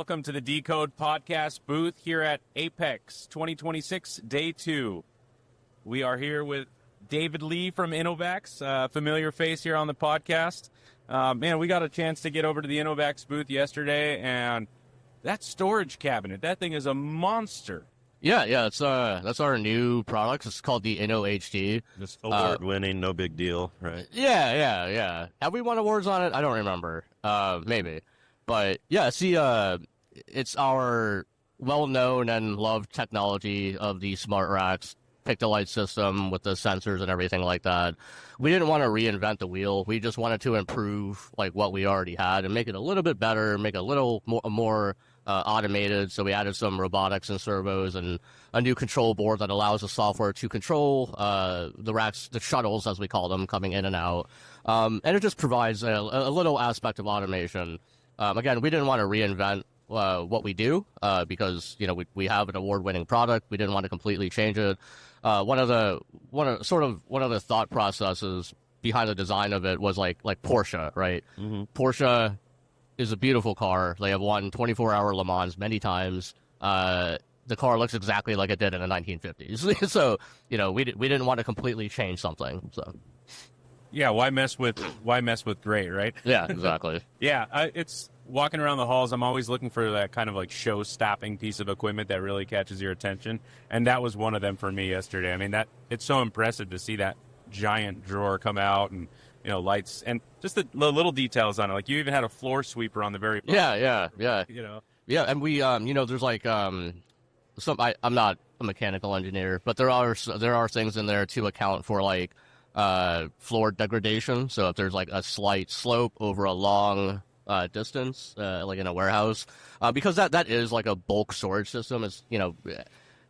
welcome to the Decode Podcast booth here at Apex 2026 Day 2. We are here with David Lee from InnoVAX, familiar face here on the podcast. Man, we got a chance to get over to the InnoVAX booth yesterday, and that storage cabinet, that thing is a monster. Yeah, that's our new product. It's called the InnoHD. Just award-winning, no big deal, right? Yeah. Have we won awards on it? I don't remember. Maybe. But yeah, see, it's our well-known and loved technology of the smart racks, pick-to-light system with the sensors and everything like that. We didn't want to reinvent the wheel. We just wanted to improve like what we already had and make it a little bit better, make it a little more automated. So we added some robotics and servos and a new control board that allows the software to control the racks, the shuttles as we call them, coming in and out. And it just provides a little aspect of automation. Again, we didn't want to reinvent what we do because we have an award-winning product. We didn't want to completely change it. One of the thought processes behind the design of it was like Porsche, right? Mm-hmm. Porsche is a beautiful car. They have won 24-hour Le Mans many times. The car looks exactly like it did in the 1950s. So we didn't want to completely change something. So. Yeah, why mess with gray, right? Yeah, exactly. Yeah, it's walking around the halls. I'm always looking for that kind of like show-stopping piece of equipment that really catches your attention, and that was one of them for me yesterday. I mean, it's so impressive to see that giant drawer come out and lights and just the little details on it. Like you even had a floor sweeper on the very bottom. Yeah. Yeah, and we there's like I'm not a mechanical engineer, but there are things in there to account for like floor degradation. So if there's like a slight slope over a long distance, like in a warehouse, because that is like a bulk storage system. Is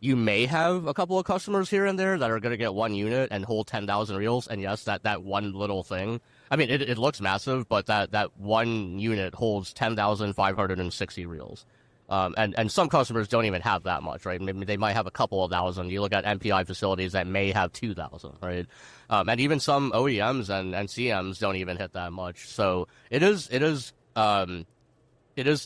you may have a couple of customers here and there that are going to get one unit and hold 10,000 reels, and yes, that one little thing. I mean, it looks massive, but that one unit holds 10,560 reels. And some customers don't even have that much, right? Maybe they might have a couple of thousand. You look at MPI facilities that may have 2,000, right? And even some OEMs and CMs don't even hit that much. So it is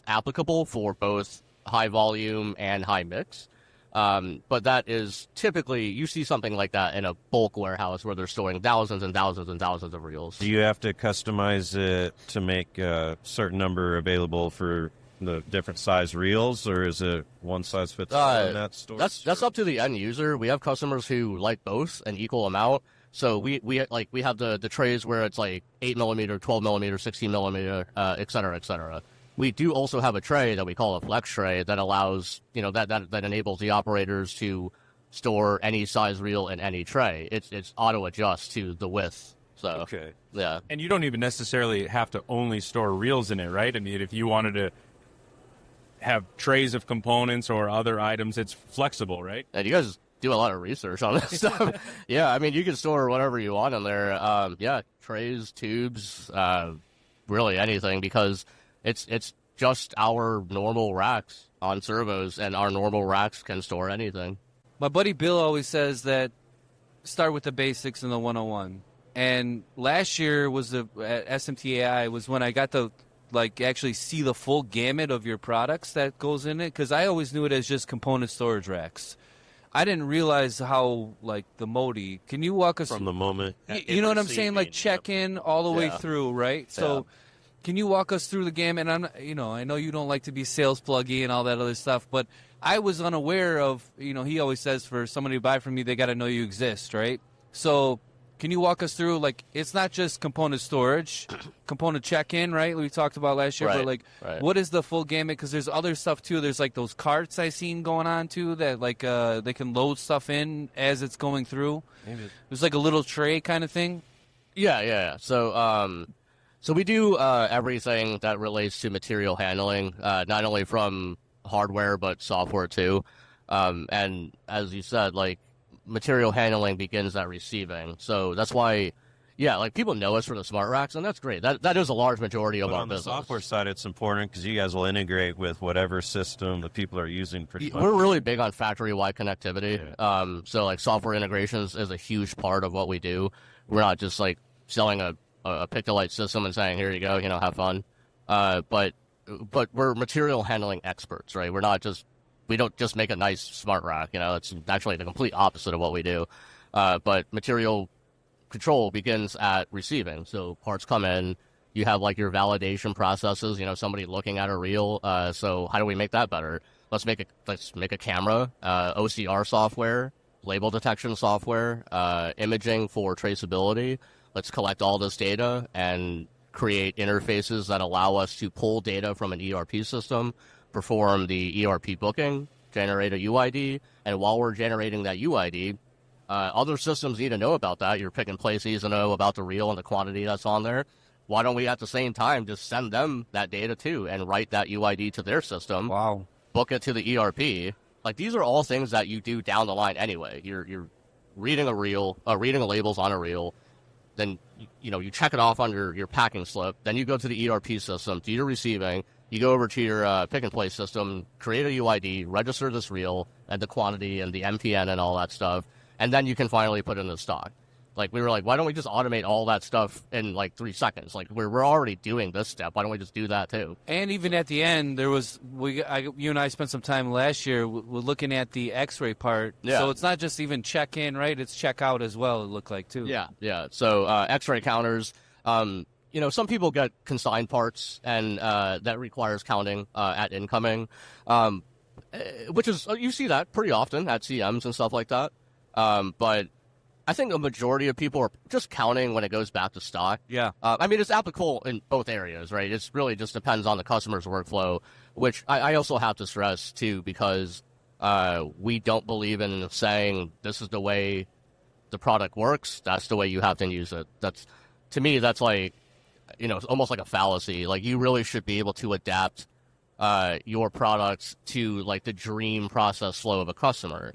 applicable for both high volume and high mix. But that is typically, you see something like that in a bulk warehouse where they're storing thousands and thousands and thousands of reels. Do you have to customize it to make a certain number available for the different size reels, or is it one size fits all in that store? That's up to the end user. We have customers who like both an equal amount. So we have the trays where it's like 8mm, 12mm, 16mm, et cetera. We do also have a tray that we call a flex tray that allows, that enables the operators to store any size reel in any tray. It's auto adjust to the width. So okay. Yeah. And you don't even necessarily have to only store reels in it, right? I mean, if you wanted to have trays of components or other items, it's flexible, right? And you guys do a lot of research on this stuff. Yeah, I mean, you can store whatever you want in there. Trays, tubes, really anything, because it's just our normal racks on servos, and our normal racks can store anything. My buddy Bill always says that start with the basics in the 101. And last year was at SMTAI was when I got to actually see the full gamut of your products that goes in it, because I always knew it as just component storage racks. I didn't realize how the Modi. Can you walk us from the moment? You know what I'm saying? Like check-in all the way through, right? So, can you walk us through the gamut? And I know you don't like to be sales pluggy and all that other stuff, but I was unaware of. He always says for somebody to buy from me, they got to know you exist, right? So, can you walk us through it's not just component storage, component check-in, right? We talked about last year, right, but right. What is the full gamut? Because there's other stuff too. There's those carts I seen going on too that they can load stuff in as it's going through. Maybe. There's a little tray kind of thing. Yeah. So we do everything that relates to material handling, not only from hardware but software too. And as you said, material handling begins at receiving. So that's why, people know us for the smart racks, and that's great. That is a large majority of our business. On the software side, it's important because you guys will integrate with whatever system the people are using pretty much. We're really big on factory-wide connectivity. Yeah. So software integrations is a huge part of what we do. We're not just selling a pick-to-light system and saying, here you go, have fun. But but we're material handling experts, right? We don't just make a nice smart rack. It's actually the complete opposite of what we do. But material control begins at receiving. So parts come in, you have like your validation processes, somebody looking at a reel. So how do we make that better? Let's make a camera, OCR software, label detection software, imaging for traceability. Let's collect all this data and create interfaces that allow us to pull data from an ERP system, perform the ERP booking, generate a UID, and while we're generating that UID, other systems need to know about that. Your pick and place needs to know about the reel and the quantity that's on there. Why don't we at the same time just send them that data too and write that UID to their system? Wow. Book it to the ERP. Like, these are all things that you do down the line anyway. You're reading a reel, reading the labels on a reel, then you check it off on your packing slip. Then you go to the ERP system, do your receiving. You go over to your pick and place system, create a UID, register this reel and the quantity and the MPN and all that stuff, and then you can finally put it in the stock. Like, we were like, why don't we just automate all that stuff in like 3 seconds? Like, we're already doing this step. Why don't we just do that too? And even at the end, you and I spent some time last year looking at the X-ray part. Yeah. So it's not just even check in, right? It's check out as well. It looked like too. Yeah. So X-ray counters. Some people get consigned parts, and that requires counting at incoming, which is you see that pretty often at CMs and stuff like that. But I think a majority of people are just counting when it goes back to stock. Yeah. It's applicable in both areas, right? It's really just depends on the customer's workflow, which I also have to stress too, because we don't believe in saying this is the way the product works. That's the way you have to use it. To me, that's like, it's almost like a fallacy. Like, you really should be able to adapt your products to like the dream process flow of a customer,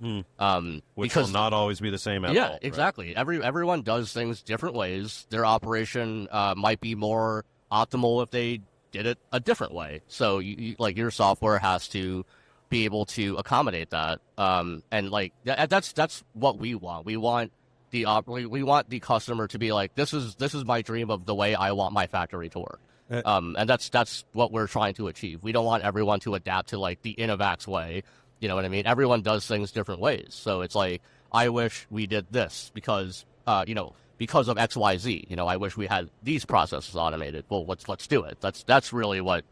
which will not always be the same at all. Yeah, exactly. Right? Everyone does things different ways. Their operation might be more optimal if they did it a different way. So like your software has to be able to accommodate that. And like that's what we want. We want we want the customer to be like, this is my dream of the way I want my factory to work. And that's what we're trying to achieve. We don't want everyone to adapt to like the InnoVAX way. You know what I mean? Everyone does things different ways. So it's like, I wish we did this because because of X, Y, Z. I wish we had these processes automated. Well, let's do it. That's really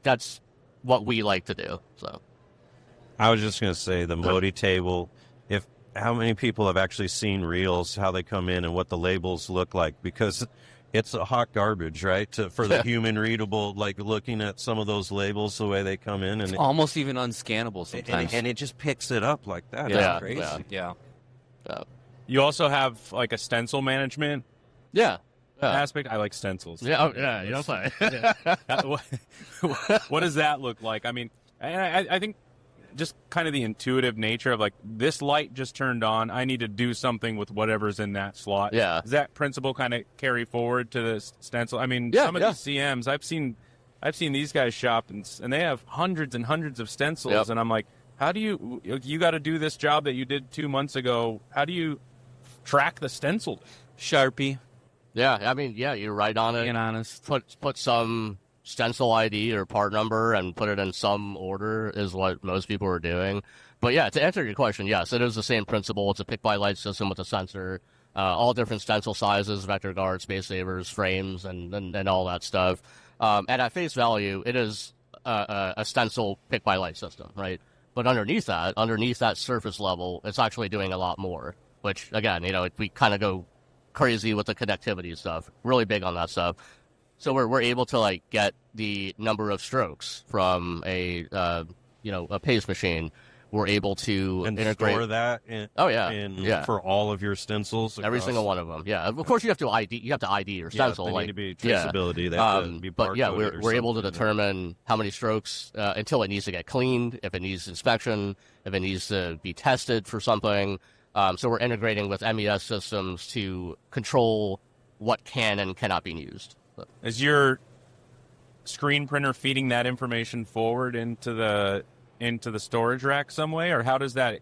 that's what we like to do. So I was just going to say the Modi table. How many people have actually seen reels, how they come in and what the labels look like? Because it's a hot garbage, right? For the human readable, like looking at some of those labels, the way they come in. And it's almost even unscannable sometimes. And it just picks it up like that. Yeah, that's crazy. Yeah. You also have like a stencil management aspect. I like stencils. Yeah, you know what I'm saying? What does that look like? I mean, I think just kind of the intuitive nature of like, this light just turned on, I need to do something with whatever's in that slot. Yeah. Does that principle kind of carry forward to the stencil? I mean, some of these CMs, I've seen these guys shop and they have hundreds and hundreds of stencils, and I'm like, how do you got to do this job that you did 2 months ago? How do you track the stencil? Sharpie. Yeah, I mean, you're right on it. Being honest. Put some stencil ID or part number and put it in some order is what most people are doing. But yeah, to answer your question, yes, it is the same principle. It's a pick-by-light system with a sensor, all different stencil sizes, vector guards, space savers, frames, and all that stuff. And at face value, it is a stencil pick-by-light system, right? But underneath that surface level, it's actually doing a lot more, which, again, we kind of go crazy with the connectivity stuff, really big on that stuff. So we're able to like get the number of strokes from a paste machine. We're able to integrate store that for all of your stencils. Every single one of them. Yeah, of course you have to ID your stencil. They need to be traceability. They have to be but yeah, we're able to determine how many strokes until it needs to get cleaned, if it needs inspection, if it needs to be tested for something. So we're integrating with MES systems to control what can and cannot be used. Is your screen printer feeding that information forward into the storage rack some way, or how does that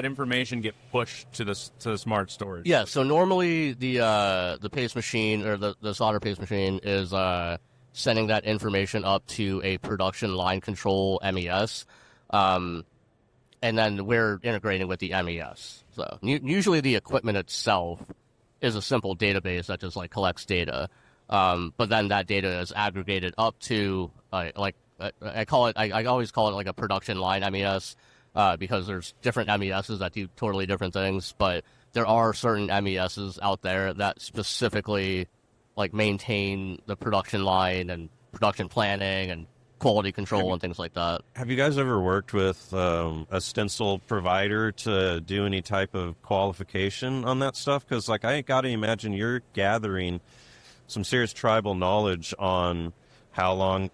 information get pushed to the smart storage? Yeah, so normally the paste machine or the solder paste machine is sending that information up to a production line control MES, and then we're integrating with the MES. So usually the equipment itself is a simple database that just like collects data, but then that data is aggregated up to I always call it like a production line MES, because there's different MESs that do totally different things, but there are certain MESs out there that specifically like maintain the production line and production planning and quality control and things like that. Have you guys ever worked with a Stencil provider to do any type of qualification on that stuff? Because like I got to imagine you're gathering some serious tribal knowledge on how long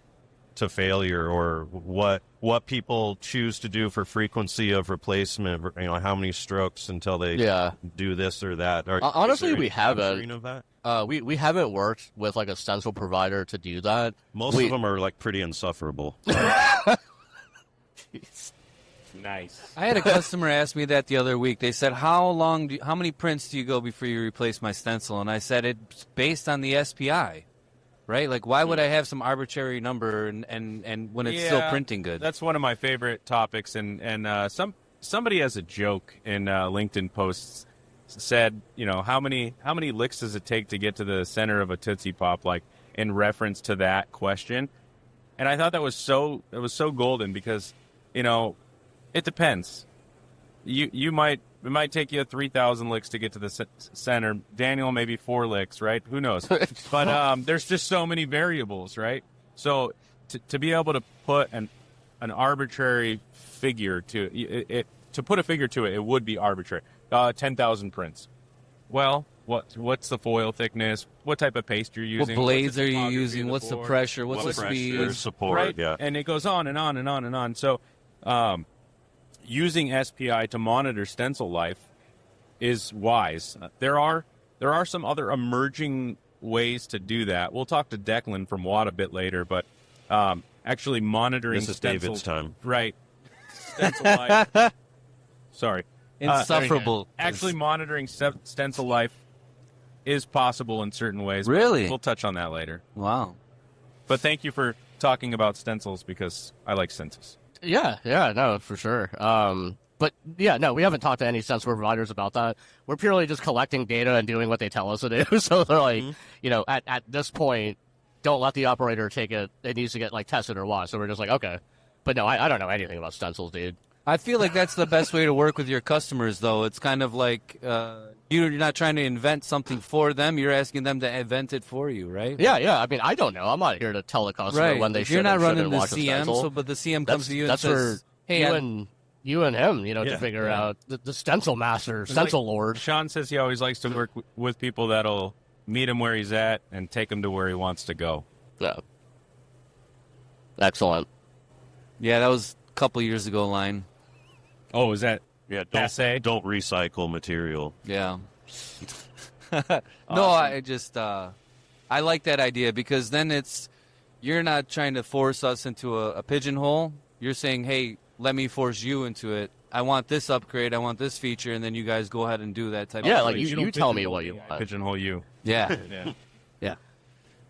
to failure or what people choose to do for frequency of replacement, you know, how many strokes until they do this or that. Honestly, we haven't. Of that? We haven't worked with like a Stencil provider to do that. Most of them are like pretty insufferable. Nice. I had a customer ask me that the other week. They said, how many prints do you go before you replace my stencil? And I said, it's based on the SPI, right? Like, why would I have some arbitrary number and when it's still printing good? That's one of my favorite topics. And somebody as a joke in LinkedIn posts said, you know, how many licks does it take to get to the center of a Tootsie Pop, like in reference to that question. And I thought it was so golden because, you know, it depends. It might take you 3,000 licks to get to the center. Daniel, maybe 4 licks, right? Who knows? But there's just so many variables, right? So to be able to put an arbitrary figure to it, to put a figure to it, it would be arbitrary. 10,000 prints. Well, what's the foil thickness? What type of paste you're using? What blades are you using? What's the pressure? What's the speed? Support, right? Yeah. And it goes on and on and on and on. So using SPI to monitor stencil life is wise. There are some other emerging ways to do that. We'll talk to Declan from Watt a bit later, but actually monitoring This is stencil, David's time. Right. Stencil life. Sorry. Insufferable. Actually monitoring stencil life is possible in certain ways. Really? We'll touch on that later. Wow. But thank you for talking about stencils because I like stencils. Yeah, no, for sure. But yeah, no, we haven't talked to any Stencil providers about that. We're purely just collecting data and doing what they tell us to do. So they're like, you know, at this point, don't let the operator take it. It needs to get like tested or what. So we're just like, okay. But no, I don't know anything about stencils, dude. I feel like that's the best way to work with your customers, though. It's kind of like you're not trying to invent something for them. You're asking them to invent it for you, right? Yeah. I mean, I don't know. I'm not here to tell the customer when they should. You're not running the watch CM, but the CM comes to you and says, "Hey, you and him, you know, to figure out the stencil master, stencil lord." Sean says he always likes to work with people that'll meet him where he's at and take him to where he wants to go. Yeah. Excellent. Yeah, that was a couple years ago line. Oh, is that Don't recycle material. Yeah. Awesome. No, I just I like that idea because then you're not trying to force us into a pigeonhole. You're saying, hey, let me force you into it. I want this upgrade. I want this feature, and then you guys go ahead and do that type of like thing. you tell me what you want. Pigeonhole you. Yeah. Yeah.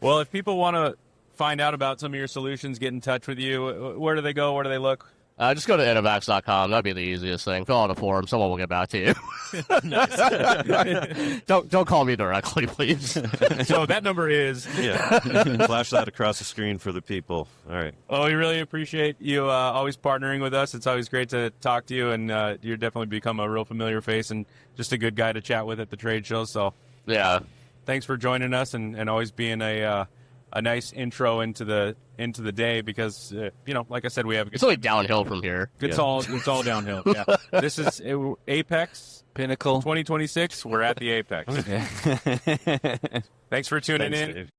Well, if people want to find out about some of your solutions, get in touch with you, where do they go? Where do they look? Just go to InnoVAX.com. That'd be the easiest thing. Fill out a form. Someone will get back to you. Don't call me directly, please. So that number is... Yeah. Flash that across the screen for the people. All right. Well, we really appreciate you always partnering with us. It's always great to talk to you, and you're definitely become a real familiar face and just a good guy to chat with at the trade show. So yeah, thanks for joining us and always being a nice intro into the day because you know, like I said, we have it's only downhill from here. It's all downhill. Yeah. This is Apex Pinnacle 2026. We're at the Apex. Thanks for tuning in. Dave.